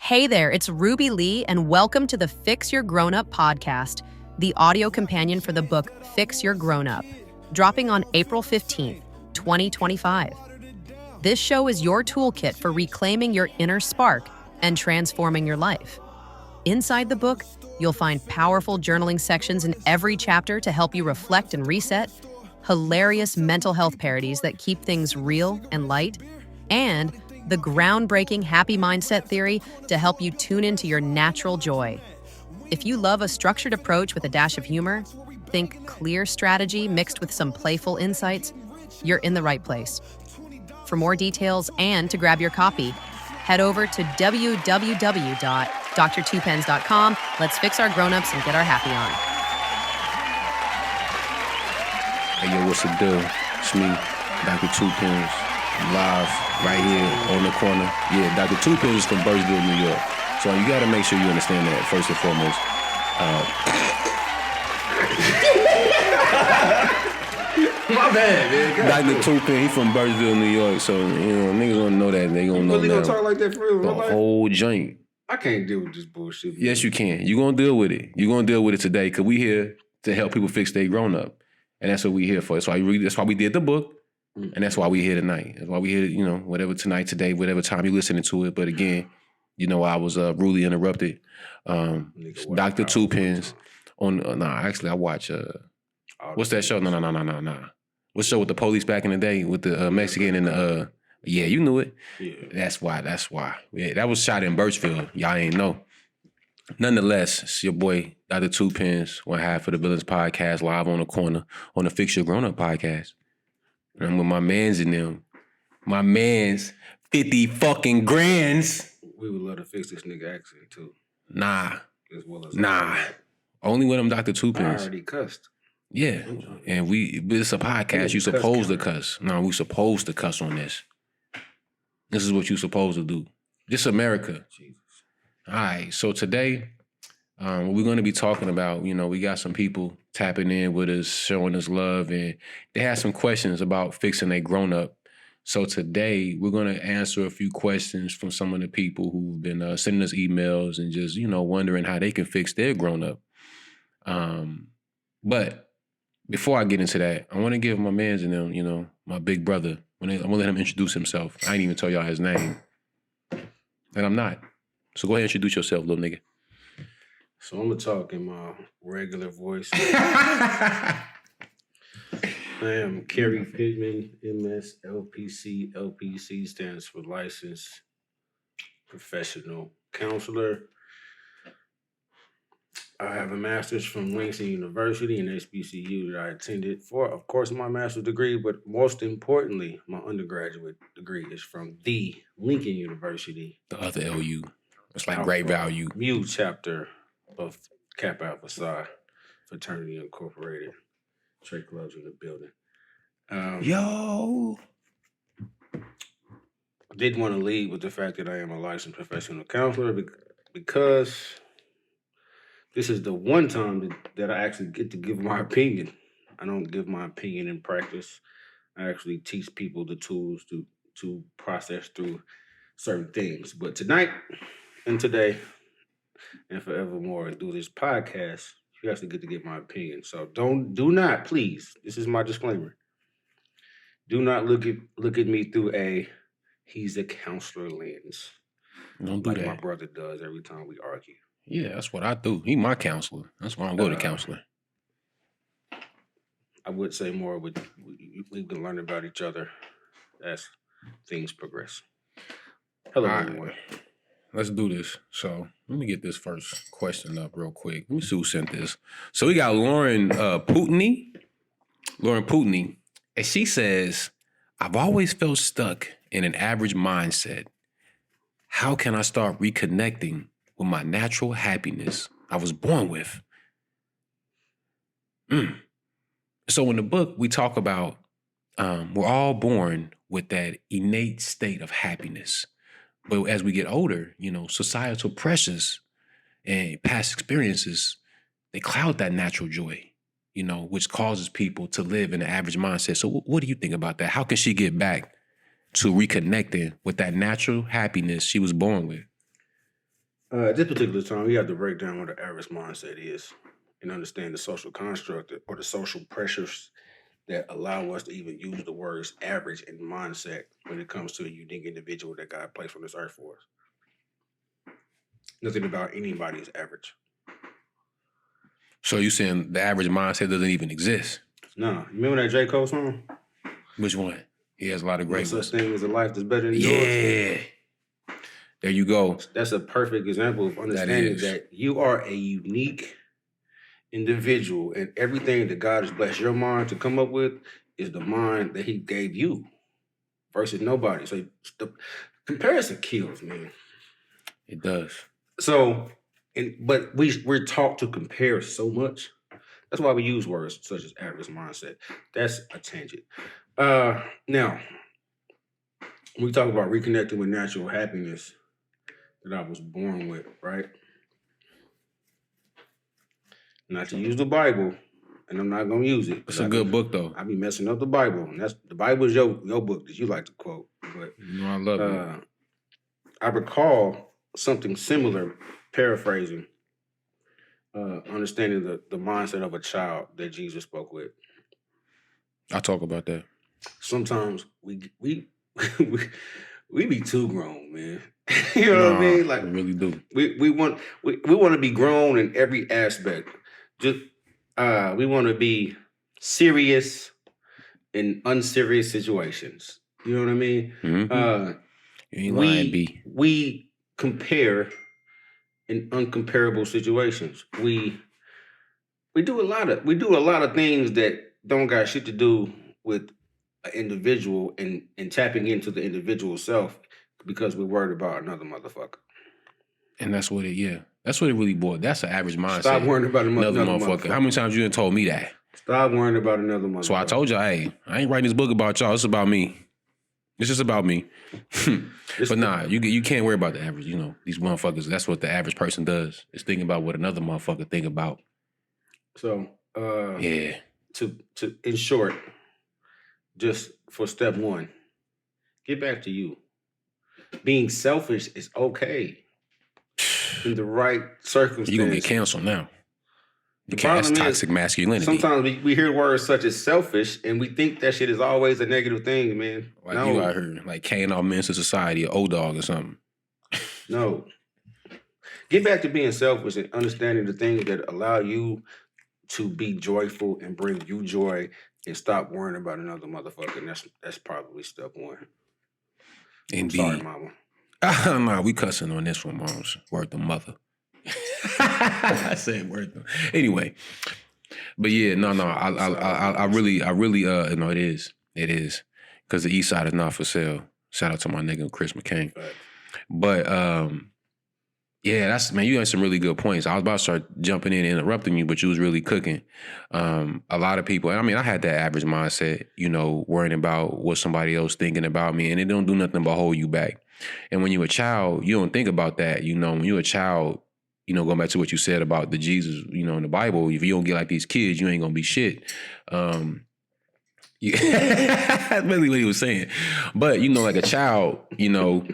Hey there, it's Ruby Lee, and welcome to the Fix Your Grown Up podcast, the audio companion for the book Fix Your Grown Up, dropping on April 15th, 2025. This show is your toolkit for reclaiming your inner spark and transforming your life. Inside the book, you'll find powerful journaling sections in every chapter to help you reflect and reset, hilarious mental health parodies that keep things real and light, and the groundbreaking happy mindset theory to help you tune into your natural joy. If you love a structured approach with a dash of humor, think clear strategy mixed with some playful insights, you're in the right place. For more details and to grab your copy, head over to www.drtuepenz.com. Let's fix our grown-ups and get our happy on. Hey, yo, what's the deal? It's me, Dr. Tuepenz, live right here on the corner. Yeah, Dr. Tuepenz is from Birdsville, New York. So you got to make sure you understand that, first and foremost. My bad, man. Dr. Tuepenz, he from Birdsville, New York. So, niggas gonna know that. They gonna know really now. gonna talk like that for real? The whole joint. I can't deal with this bullshit. Man. Yes, you can. You're gonna deal with it. You're gonna deal with it today because we here to help people fix their grown up. And that's what we here for. That's why we did the book. And that's why we here tonight. That's why we here, whatever tonight, today, whatever time you're listening to it. But again, I was rudely interrupted. Dr. Tuepenz on, actually I watch, what's that show? No. What show with the police back in the day with the Mexican and the, yeah, you knew it. Yeah. That's why. Yeah, that was shot in Birchville. Y'all ain't know. Nonetheless, it's your boy, Dr. Tuepenz, one half of the Villains Podcast, live on the corner on the Fix Your Grown Up Podcast. And I'm with my mans in them. My mans, 50 fucking grands. We would love to fix this nigga accent too. Nah. As well as Only when I'm Dr. Tuepenz. I already cussed. Yeah. And it's a podcast. You supposed to cuss. No, we supposed to cuss on this. This is what you supposed to do. This America. Jesus. All right. So today, what we're going to be talking about, we got some people tapping in with us, showing us love, and they have some questions about fixing a grown-up. So today, we're going to answer a few questions from some of the people who've been sending us emails and just, wondering how they can fix their grown-up. But before I get into that, I want to give my mans and them, my big brother, I'm going to let him introduce himself. I ain't even tell y'all his name. And I'm not. So go ahead and introduce yourself, little nigga. So I'm going to talk in my regular voice. I am Cary Pittman, MS, LPC. LPC stands for Licensed Professional Counselor. I have a master's from Lincoln University and HBCU that I attended for, of course, my master's degree, but most importantly, my undergraduate degree is from the Lincoln University. The other LU. It's like great value. Mu chapter of Kappa Alpha Psi Fraternity Incorporated. Trade clubs in the building. Yo! I did want to lead with the fact that I am a licensed professional counselor because this is the one time that I actually get to give my opinion. I don't give my opinion in practice. I actually teach people the tools to process through certain things. But tonight and today and forevermore through this podcast, you actually get to get my opinion. So do not, please, this is my disclaimer. Do not look at me through he's a counselor lens. Don't do like that. My brother does every time we argue. Yeah, that's what I do. He my counselor. That's why I go to counselor. I would say more, but we've been learning about each other as things progress. Hello, everyone. Let's do this. So let me get this first question up real quick. Let me see who sent this. So we got Lauren Poutney. And she says, I've always felt stuck in an average mindset. How can I start reconnecting with my natural happiness I was born with? So in the book, we talk about we're all born with that innate state of happiness. But as we get older, societal pressures and past experiences, they cloud that natural joy, which causes people to live in an average mindset. So what do you think about that? How can she get back to reconnecting with that natural happiness she was born with? At this particular time, we have to break down what the average mindset is and understand the social construct or the social pressures that allow us to even use the words average and mindset when it comes to a unique individual that God placed on this earth for us. Nothing about anybody is average. So you saying the average mindset doesn't even exist? No. You remember that J. Cole song? Which one? He has a lot of great No ones. such thing as a life that's better than yours. Yeah. There you go. That's a perfect example of understanding that you are a unique individual, and everything that God has blessed your mind to come up with is the mind that He gave you versus nobody. So the comparison kills, man. It does. So, but we're taught to compare so much. That's why we use words such as average mindset. That's a tangent. Now, when we talk about reconnecting with natural happiness that I was born with, right? Not to use the Bible, and I'm not gonna use it. It's a good book, though. I be messing up the Bible, and that's the Bible is your book that you like to quote. But I love it. I recall something similar, paraphrasing, understanding the mindset of a child that Jesus spoke with. I'll talk about that. Sometimes we be too grown, man. You know what I mean? Like we really do. We want to be grown in every aspect. Just we want to be serious in unserious situations. You know what I mean? Mm-hmm. You ain't lying, B. We compare in uncomparable situations. We do a lot of things that don't got shit to do with an individual and tapping into the individual self because we're worried about another motherfucker. And that's what that's what it really boiled. That's an average mindset. Stop worrying about another motherfucker. How many times you done told me that? Stop worrying about another motherfucker. So I told you, hey, I ain't writing this book about y'all. It's about me. It's just about me. But nah, you can't worry about the average. You know, these motherfuckers, that's what the average person does. Is thinking about what another motherfucker think about. So, yeah. To in short, just for step one, get back to you. Being selfish is okay in the right circumstances. You're going to get canceled now. That's toxic masculinity. Sometimes we hear words such as selfish, and we think that shit is always a negative thing, man. Like you out here, like Kane all men to society, or old dog or something. No. Get back to being selfish and understanding the things that allow you to be joyful and bring you joy, and stop worrying about another motherfucker. And that's probably step one. Indeed. I'm sorry, mama. Nah, we cussing on this one, moms. Word the mother. I said word the. Anyway, but yeah, no, I really, no, it is, because the East Side is not for sale. Shout out to my nigga Chris McCain. Right. But yeah, you had some really good points. I was about to start jumping in and interrupting you, but you was really cooking. A lot of people, I mean, I had that average mindset, you know, worrying about what somebody else thinking about me, and it don't do nothing but hold you back. And when you're a child, you don't think about that. You know, when you're a child, you know, going back to what you said about the Jesus, you know, in the Bible, if you don't get like these kids, you ain't gonna be shit. That's really what he was saying. But, you know, like a child, you know,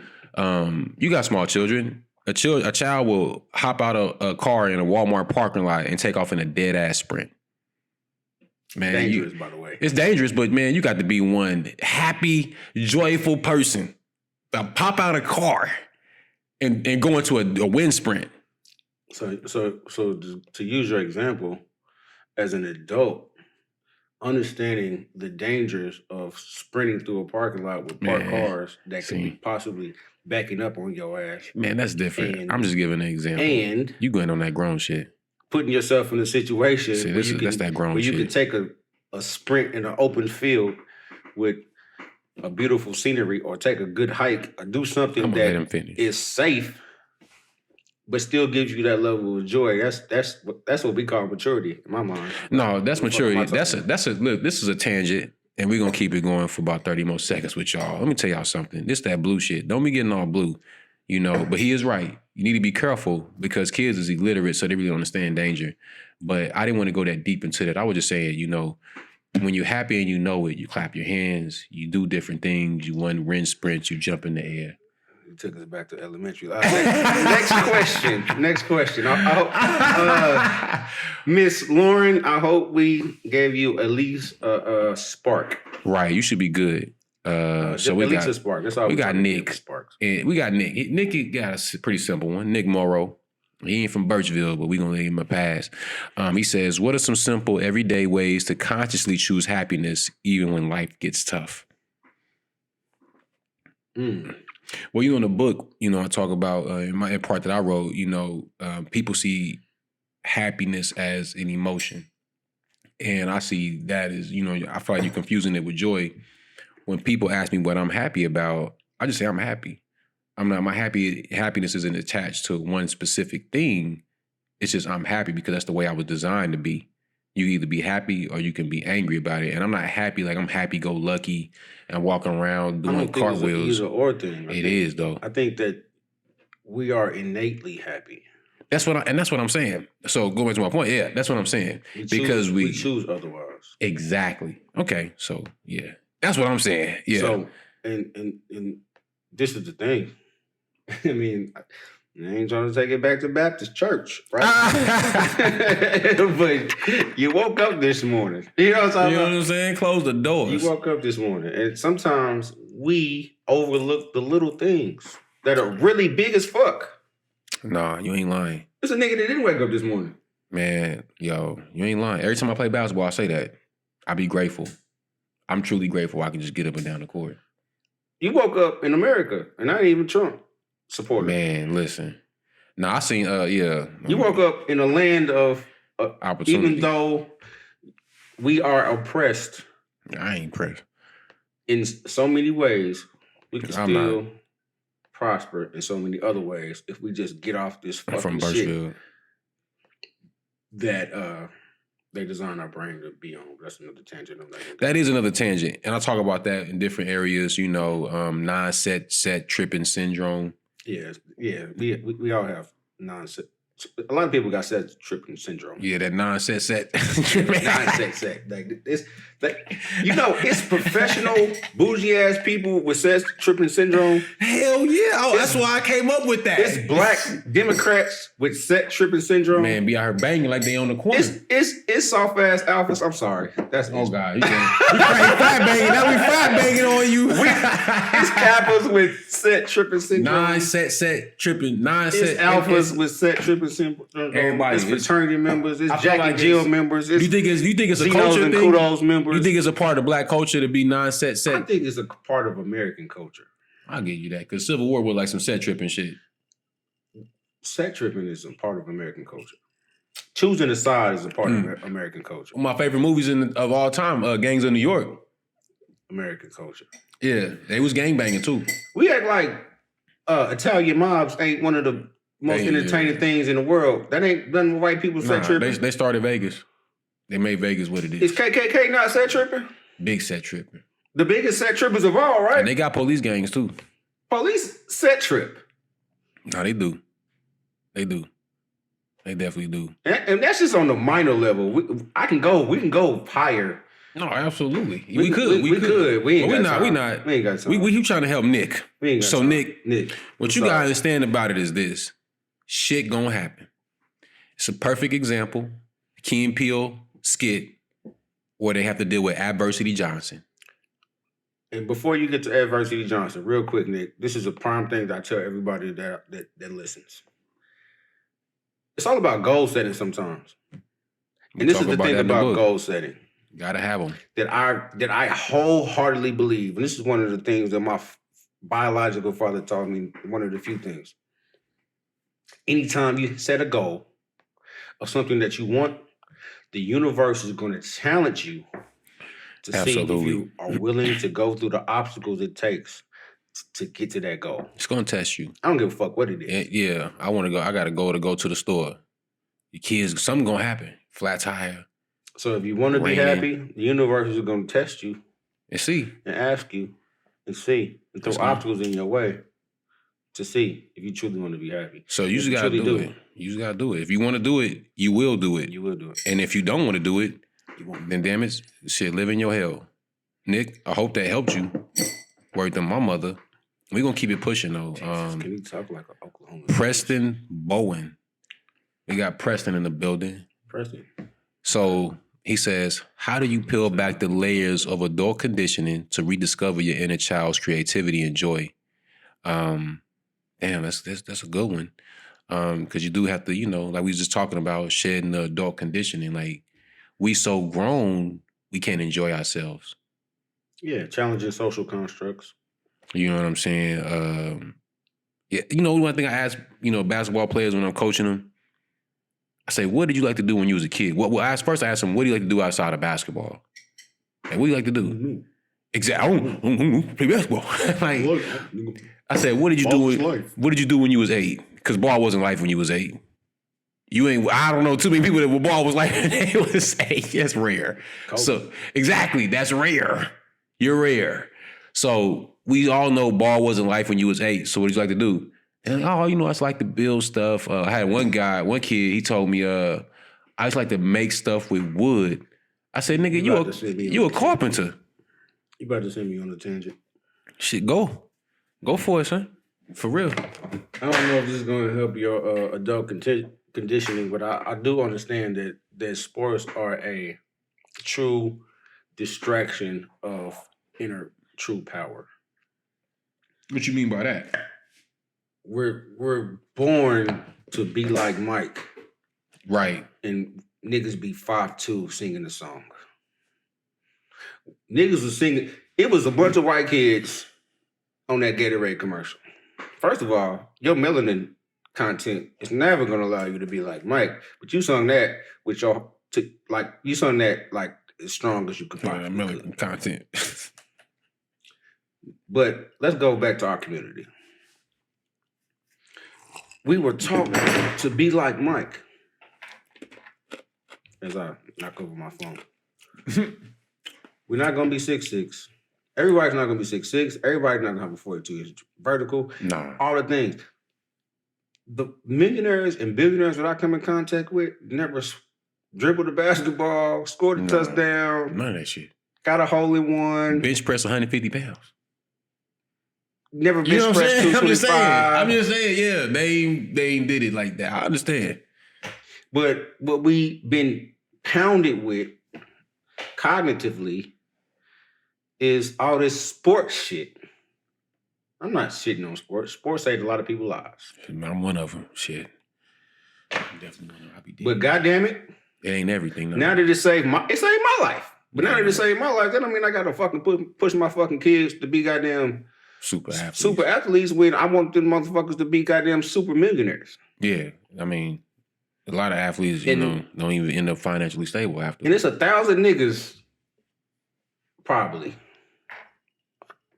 you got small children. A child will hop out of a car in a Walmart parking lot and take off in a dead ass sprint. Man, dangerous, by the way. It's dangerous, but man, you got to be one happy, joyful person to pop out a car and go into a wind sprint. So to use your example, as an adult, understanding the dangers of sprinting through a parking lot with parked cars that could be possibly backing up on your ass. Man, that's different. I'm just giving an example. And you going on that grown shit. Putting yourself in a situation that's that grown shit. You can take a sprint in an open field with a beautiful scenery, or take a good hike, or do something that is safe, but still gives you that level of joy. That's what we call maturity in my mind. No, that's maturity. Look, this is a tangent, and we're gonna keep it going for about 30 more seconds with y'all. Let me tell y'all something. This that blue shit. Don't be getting all blue, you know. But he is right. You need to be careful because kids is illiterate, so they really don't understand danger. But I didn't want to go that deep into that. I was just saying, you know, when you're happy and you know it, you clap your hands, you do different things, you run sprints, you jump in the air. You took us back to elementary. Next question. Miss Lauren, I hope we gave you at least a spark. Right, you should be good. So we got a spark. That's all we got. Nick. And we got Nick. Nick got a pretty simple one. Nick Morrow. He ain't from Birchville, but we gonna let him a pass. He says, "What are some simple everyday ways to consciously choose happiness even when life gets tough?" Well, in the book, I talk about in my part that I wrote. People see happiness as an emotion, and I see that as I feel like you're confusing it with joy. When people ask me what I'm happy about, I just say I'm happy. I'm not. Happiness isn't attached to one specific thing. It's just I'm happy because that's the way I was designed to be. You either be happy or you can be angry about it. And I'm not happy like I'm happy-go-lucky and walking around doing cartwheels. It's an either or thing. It is though. I think that we are innately happy. That's what I'm saying. So going back to my point, yeah, that's what I'm saying. We choose otherwise. Exactly. Okay. So yeah, that's what I'm saying. Yeah. So and this is the thing. I mean, I ain't trying to take it back to Baptist church, right? But you woke up this morning. You know what I'm saying? Close the doors. You woke up this morning. And sometimes we overlook the little things that are really big as fuck. Nah, you ain't lying. There's a nigga that didn't wake up this morning. Man, yo, you ain't lying. Every time I play basketball, I say that. I be grateful. I'm truly grateful I can just get up and down the court. You woke up in America, and I ain't even Trump supporter. Man, listen. Now I seen, yeah. You woke up in a land of opportunity. Even though we are oppressed. I ain't oppressed. In so many ways, we can still prosper in so many other ways if we just get off this fucking shit that they design our brain to be on. That's another tangent. That is another tangent. And I talk about that in different areas, non-set tripping syndrome. Yeah. We all have non-set. A lot of people got set tripping syndrome. Yeah, that non-set. Non-set. It's professional bougie ass people with set tripping syndrome. Hell yeah! That's why I came up with that. It's black Democrats with set tripping syndrome. Man, be out here banging like they on the corner. It's soft ass alphas. I'm sorry. That's God. You fat banging. Now we fat banging on you. It's Kappas with set tripping syndrome. Non-set tripping. It's alphas with set tripping syndrome. Everybody. It's fraternity members. It's Jack and Jill members. You think it's a culture and thing? Kudos members. You think it's a part of black culture to be non-set? I think it's a part of American culture. I'll give you that because Civil War was like some set tripping shit. Set tripping is a part of American culture. Choosing a side is a part of American culture. My favorite movies of all time, Gangs of New York. American culture. Yeah, they was gangbanging too. We act like Italian mobs ain't one of the most entertaining things in the world. That ain't none of white people set tripping. They started Vegas. They made Vegas what it is. Is KKK not set tripping? Big set tripping. The biggest set trippers of all, right? And they got police gangs too. Police set trip. No, they do. They do. They definitely do. And that's just on the minor level. We can go higher. No, absolutely. We could. We ain't got time. We not. We ain't got time. We trying to help Nick. We ain't got so time. Nick, what you gotta understand about it is this. Shit gonna happen. It's a perfect example. Key and Peele skit where they have to deal with Adversity Johnson. And before you get to Adversity Johnson, real quick, Nick, this is a prime thing that I tell everybody that listens. It's all about goal setting sometimes. And this is the thing about goal setting. Gotta have them. That I wholeheartedly believe, and this is one of the things that my biological father taught me, one of the few things. Anytime you set a goal of something that you want, the universe is going to challenge you to see if you are willing to go through the obstacles it takes to get to that goal. It's going to test you. I don't give a fuck what it is. Yeah, I want to go. I got to go to the store. Your kids, something going to happen. Flat tire. So if you want to be happy, the universe is going to test you. And see. And ask you. And see. And throw obstacles in your way to see if you truly want to be happy. So you just got to do it. You just got to do it. If you want to do it, you will do it. You will do it. And if you don't want to do it, then damn it, shit, live in your hell. Nick, I hope that helped you. Word to my mother. We're going to keep it pushing, though. Can you talk like an Oklahoma? Preston Bowen. We got Preston in the building. Preston. So he says, how do you peel back the layers of adult conditioning to rediscover your inner child's creativity and joy? Damn, that's a good one. Because you do have to, like we was just talking about, shedding the adult conditioning. Like, we so grown, we can't enjoy ourselves. Yeah, challenging social constructs. You know what I'm saying? Yeah, one thing I ask, basketball players when I'm coaching them, I say, what did you like to do when you was a kid? First I asked them, what do you like to do outside of basketball? Like, what do you like to do? Mm-hmm. Exactly. I don't play basketball. Like, I said, what did you do? What did you do when you was 8? Because ball wasn't life when you was 8. I don't know too many people that ball was like when they was 8. That's rare. Cool. So exactly, that's rare. You're rare. So we all know ball wasn't life when you was 8. So what did you like to do? And I just like to build stuff. I had one kid, he told me, I just like to make stuff with wood. I said, nigga, you a carpenter. You about to send me on a tangent. Shit, go. Go for it, son. For real. I don't know if this is going to help your adult conditioning, but I do understand that sports are a true distraction of inner true power. What you mean by that? We're born to be like Mike. Right. And niggas be 5'2" singing the song. Niggas was singing. It was a bunch of white kids on that Gatorade commercial. First of all, your melanin content is never going to allow you to be like Mike. But you sung that with you sung that like as strong as you could possibly. Melanin content. But let's go back to our community. We were taught to be like Mike. As I knock over my phone. We're not going to be 6'6". Everybody's not going to be 6'6". Everybody's not going to have a 42-inch vertical. Nah. All the things. The millionaires and billionaires that I come in contact with never dribbled a basketball, scored a touchdown. None of that shit. Got a hole in one. Bench press 150 pounds. Never bench press 225. I'm just saying, yeah. They ain't did it like that. I understand. But what we've been pounded with cognitively is all this sports shit. I'm not shitting on sports. Sports saved a lot of people's lives. I'm one of them. Shit. I'm definitely one of them. I be dead. But goddamn it. It ain't everything. No. Now that it saved my life. But now that it saved my life, that don't mean I gotta fucking push my fucking kids to be goddamn super athletes. Super athletes when I want them motherfuckers to be goddamn super millionaires. Yeah. I mean, a lot of athletes, don't even end up financially stable after. And it's 1,000 niggas, probably,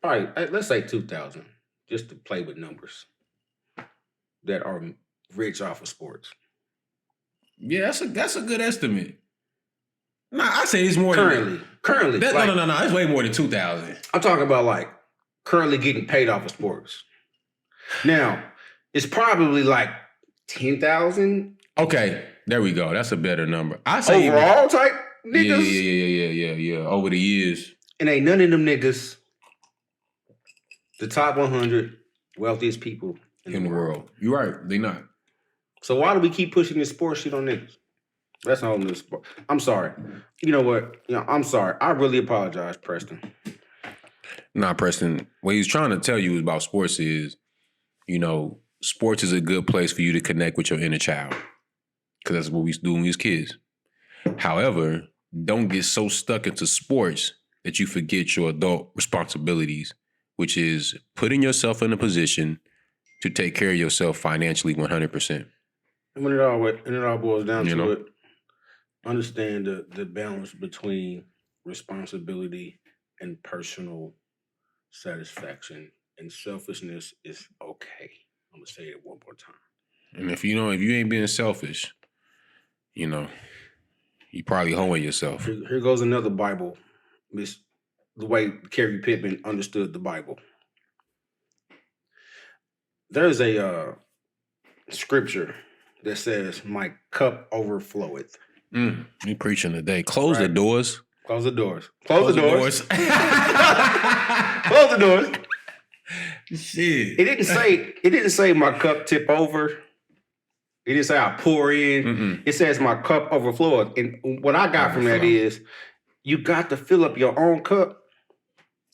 let's say 2,000, just to play with numbers, that are rich off of sports. Yeah, that's a good estimate. Nah, I say it's more currently. No. It's way more than 2,000. I'm talking about like currently getting paid off of sports. Now, it's probably like 10,000. Okay, there we go. That's a better number. I say overall type niggas. Yeah. Over the years, and ain't none of them niggas the top 100 wealthiest people in the world. You're right. They not. So why do we keep pushing this sports shit on niggas? That's a whole new sport. I'm sorry. You know what? I'm sorry. I really apologize, Preston. Nah, Preston. What he's trying to tell you about sports is, sports is a good place for you to connect with your inner child. Because that's what we do when we was kids. However, don't get so stuck into sports that you forget your adult responsibilities, which is putting yourself in a position to take care of yourself financially 100%. And when it all boils down to it, understand the balance between responsibility and personal satisfaction, and selfishness is okay. I'm gonna say it one more time. And if you ain't being selfish, you probably hoeing yourself. Here goes another Bible, the way Cary Pittman understood the Bible. There's a scripture that says, "My cup overfloweth." We preaching today. Close the doors. Close the doors. Close the doors. Close the doors. Shit. It didn't say my cup tip over. It didn't say I pour in. Mm-mm. It says my cup overflows. And what I got from that is you got to fill up your own cup.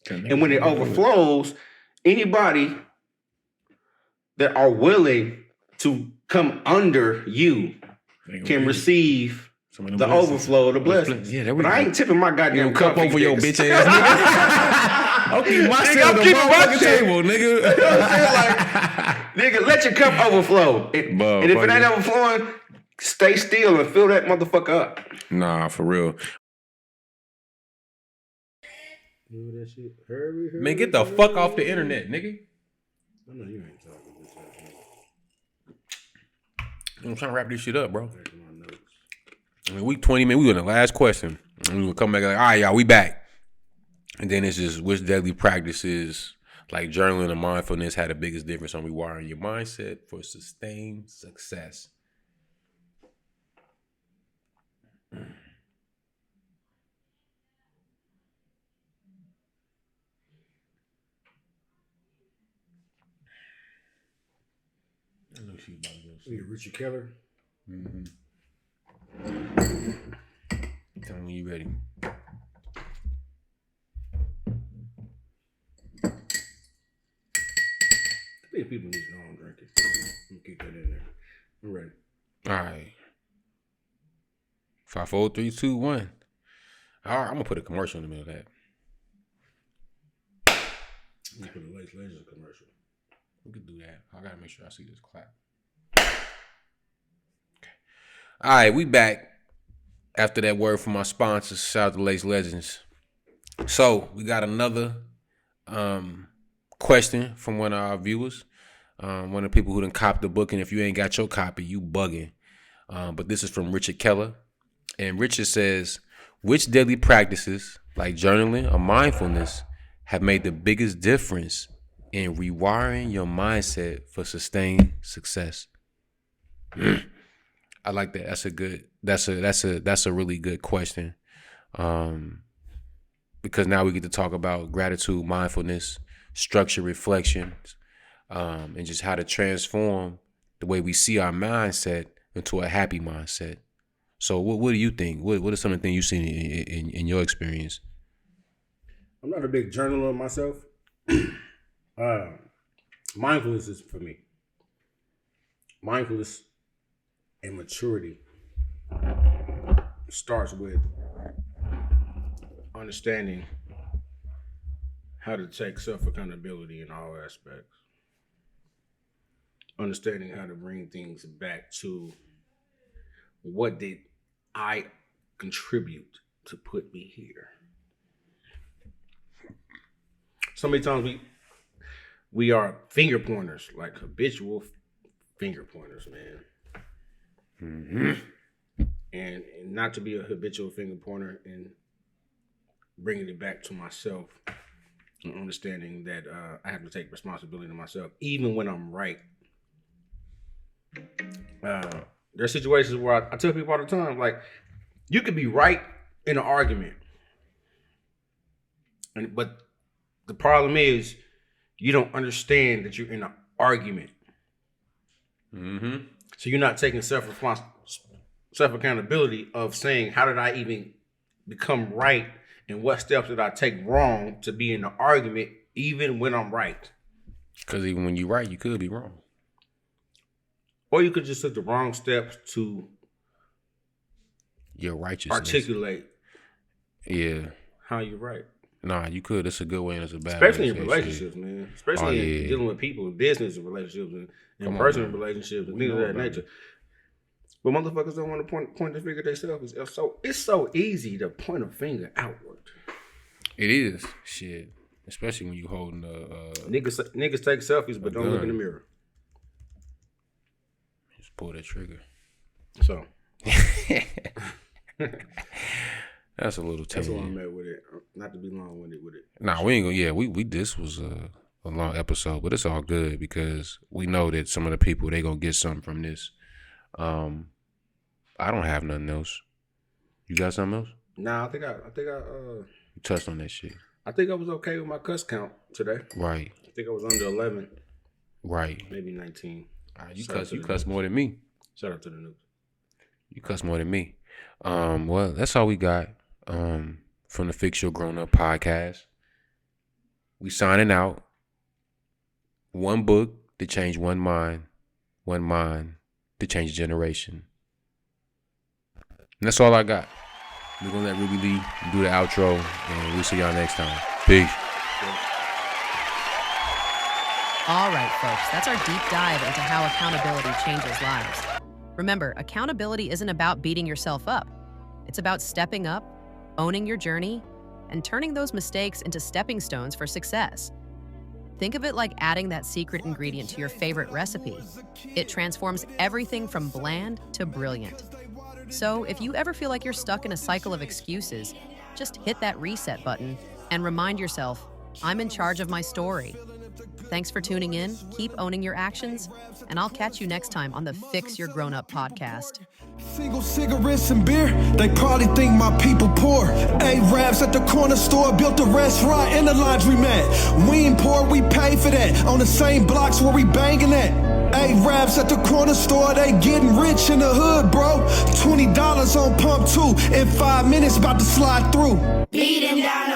And when it overflows, anybody that are willing to come under you can receive the overflow of the blessings. Yeah, but I ain't tipping my goddamn cup over your bitch ass nigga. I'll keep myself the motherfucking table, nigga. You know what I'm saying? Like, nigga, let your cup overflow. And if it ain't overflowing, stay still and fill that motherfucker up. Nah, for real. That shit. Hurry. Man, get the fuck off the internet, nigga. I know you ain't talking this. I'm trying to wrap this shit up, bro. I mean, we 20 minutes. We in the last question. And we will come back like, all right, y'all, we back. And then it's just which deadly practices like journaling and mindfulness had the biggest difference on rewiring your mindset for sustained success. I know she about to go see Richard Keller. Mm-hmm. Tell me when you ready. I think people need to know I'm drinking. I'm gonna keep that in there. I'm ready. All right. 5, 4, 3, 2, 1. All right, I'm gonna put a commercial in the middle of that. I'm gonna put a Lace Legends commercial. We could do that. I gotta make sure I see this clap. Okay. All right, we back after that word from my sponsors. Shout out to Lace Legends. So we got another question from one of our viewers. One of the people who done copped the book, and if you ain't got your copy, you bugging. But this is from Richard Keller. And Richard says, which daily practices like journaling or mindfulness have made the biggest difference in rewiring your mindset for sustained success? I like that. That's a really good question. Because now we get to talk about gratitude, mindfulness, structure, reflections, and just how to transform the way we see our mindset into a happy mindset. So what do you think? What are some of the things you've seen in your experience? I'm not a big journaler myself. Mindfulness is for me. Mindfulness and maturity starts with understanding how to take self-accountability in all aspects. Understanding how to bring things back to what did I contribute to put me here. So many times we are finger pointers, like habitual finger pointers, man. Mm-hmm. And not to be a habitual finger pointer and bringing it back to myself and understanding that I have to take responsibility to myself, even when I'm right. There are situations where I tell people all the time, like, you could be right in an argument, but the problem is you don't understand that you're in an argument. Mm-hmm. So you're not taking self-accountability of saying, how did I even become right, and what steps did I take wrong to be in an argument, even when I'm right? Because even when you're right, you could be wrong. Or you could just take the wrong steps to your righteousness. Articulate how you're right. Nah, you could. It's a good way and it's a bad Especially way. In relationships, man. Especially in dealing with people in business and relationships and personal relationships and things of that nature. But motherfuckers don't want to point the finger at themselves. It's so easy to point a finger outward. It is. Shit. Especially when you holding niggas take selfies but don't look in the mirror. Just pull that trigger. So that's a little That's why I'm at with it. Not to be long-winded with it. Nah, we ain't gonna. Yeah, we this was a long episode, but it's all good because we know that some of the people they gonna get something from this. I don't have nothing else. You got something else? Nah, I think You touched on that shit. I think I was okay with my cuss count today. Right. I think I was under 11. Right. Maybe 19. You cuss more than me. Shout out to the news. You cuss more than me. Well, that's all we got from the Fix Your Grown Up podcast. We signing out. One book to change one mind to change a generation. And that's all I got. We're going to let Ruby Lee do the outro, and we'll see y'all next time. Peace. All right, folks, that's our deep dive into how accountability changes lives. Remember, accountability isn't about beating yourself up. It's about stepping up, owning your journey, and turning those mistakes into stepping stones for success. Think of it like adding that secret ingredient to your favorite recipe. It transforms everything from bland to brilliant. So if you ever feel like you're stuck in a cycle of excuses, just hit that reset button and remind yourself, I'm in charge of my story. Thanks for tuning in, keep owning your actions, and I'll catch you next time on the Fix Your Grown Up podcast. Single cigarettes and beer, they probably think my people poor. Arabs at the corner store built a restaurant and a laundromat. We ain't poor, we pay for that, on the same blocks where we banging at. Arabs at the corner store, they getting rich in the hood, bro. $20 on pump 2, in 5 minutes about to slide through. Beat him down.